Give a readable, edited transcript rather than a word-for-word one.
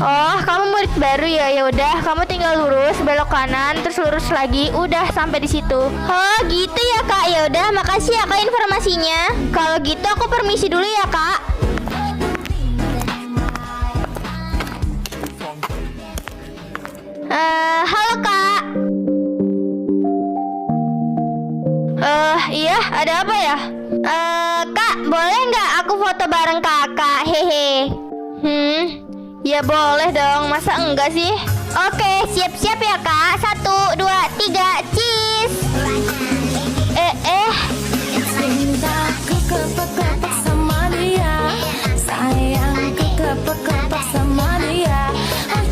Oh, kamu murid baru ya? Ya udah, kamu tinggal lurus, belok kanan, terus lurus lagi, udah sampai di situ. Oh gitu ya kak. Ya udah, makasih ya kak informasinya. Kalau gitu aku permisi dulu ya, Kak. Halo, Kak. Iya, ada apa ya? Kak, boleh nggak aku foto bareng kakak? Hehe. Ya boleh dong, masa enggak sih? Oke, siap-siap ya kak. 1, 2,